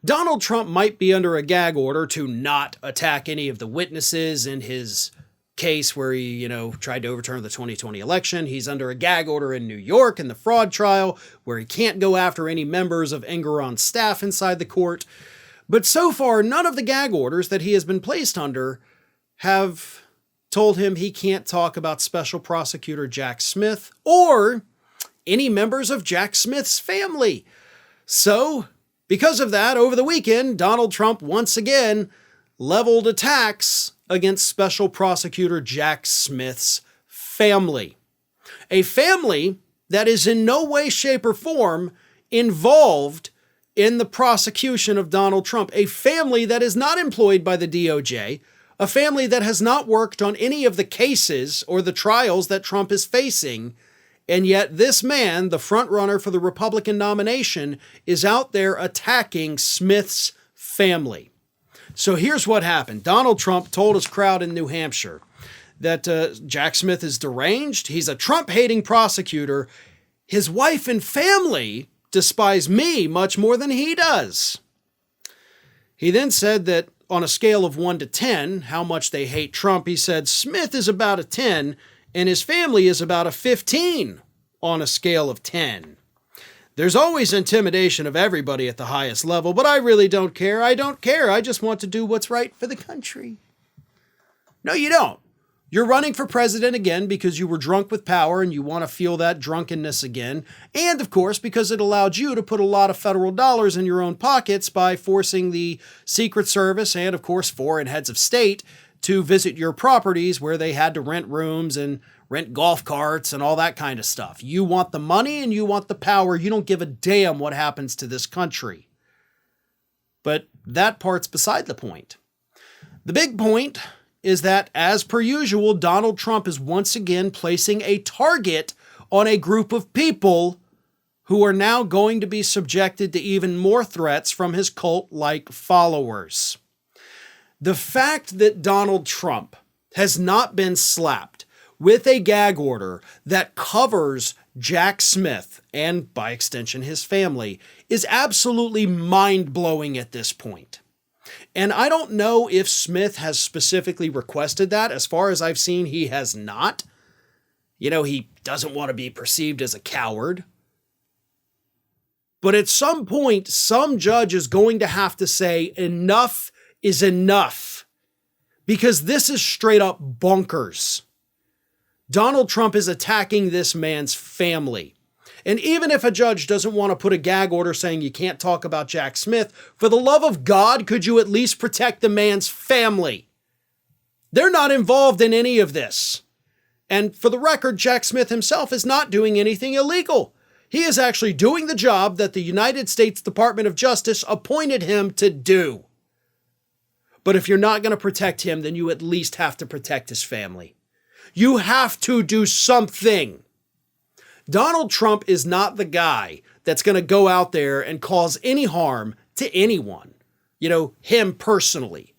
Donald Trump might be under a gag order to not attack any of the witnesses in his case where he, tried to overturn the 2020 election. He's under a gag order in New York in the fraud trial where he can't go after any members of Engoron's staff inside the court. But so far, none of the gag orders that he has been placed under have told him he can't talk about Special Prosecutor Jack Smith or any members of Jack Smith's family. So, because of that, over the weekend, Donald Trump once again leveled attacks against Special Prosecutor Jack Smith's family. A family that is in no way, shape, or form involved in the prosecution of Donald Trump. A family that is not employed by the DOJ. A family that has not worked on any of the cases or the trials that Trump is facing. And yet this man, the frontrunner for the Republican nomination, is out there attacking Smith's family. So here's what happened. Donald Trump told his crowd in New Hampshire that Jack Smith is deranged. He's a Trump-hating prosecutor. His wife and family despise me much more than he does. He then said that on a scale of 1 to 10, how much they hate Trump, he said Smith is about a 10 and his family is about a 15 on a scale of 10. There's always intimidation of everybody at the highest level, but I really don't care. I don't care. I just want to do what's right for the country. No, you don't. You're running for president again because you were drunk with power and you want to feel that drunkenness again. And of course, because it allowed you to put a lot of federal dollars in your own pockets by forcing the Secret Service and of course foreign heads of state to visit your properties where they had to rent rooms and rent golf carts and all that kind of stuff. You want the money and you want the power. You don't give a damn what happens to this country. But that part's beside the point. The big point is that, as per usual, Donald Trump is once again placing a target on a group of people who are now going to be subjected to even more threats from his cult-like followers. The fact that Donald Trump has not been slapped with a gag order that covers Jack Smith and, by extension, his family is absolutely mind-blowing at this point. And I don't know if Smith has specifically requested that. As far as I've seen, he has not. He doesn't want to be perceived as a coward. But at some point, some judge is going to have to say enough is enough. Because this is straight up bonkers. Donald Trump is attacking this man's family. And even if a judge doesn't want to put a gag order saying you can't talk about Jack Smith, for the love of God, could you at least protect the man's family? They're not involved in any of this. And for the record, Jack Smith himself is not doing anything illegal. He is actually doing the job that the United States Department of Justice appointed him to do. But if you're not going to protect him, then you at least have to protect his family. You have to do something. Donald Trump is not the guy that's going to go out there and cause any harm to anyone. Him personally.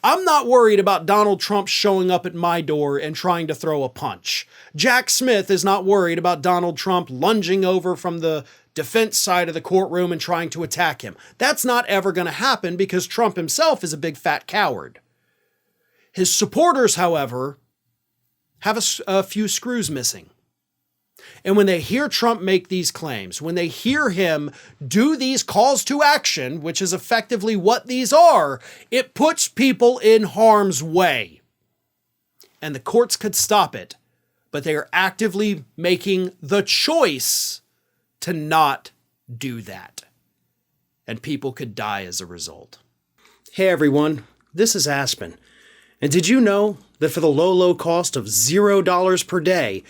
I'm not worried about Donald Trump showing up at my door and trying to throw a punch. Jack Smith is not worried about Donald Trump lunging over from the defense side of the courtroom and trying to attack him. That's not ever going to happen because Trump himself is a big fat coward. His supporters, however, have a few screws missing. And when they hear Trump make these claims, when they hear him do these calls to action, which is effectively what these are, it puts people in harm's way. And the courts could stop it, but they are actively making the choice to not do that. And people could die as a result. Hey everyone, this is Aspen. And did you know that for the low cost of $0 per day,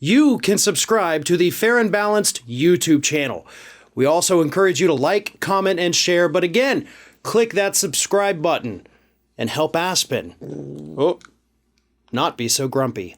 you can subscribe to the Fair and Balanced YouTube channel. We also encourage you to like, comment, and share. But again, click that subscribe button and help Aspen not be so grumpy.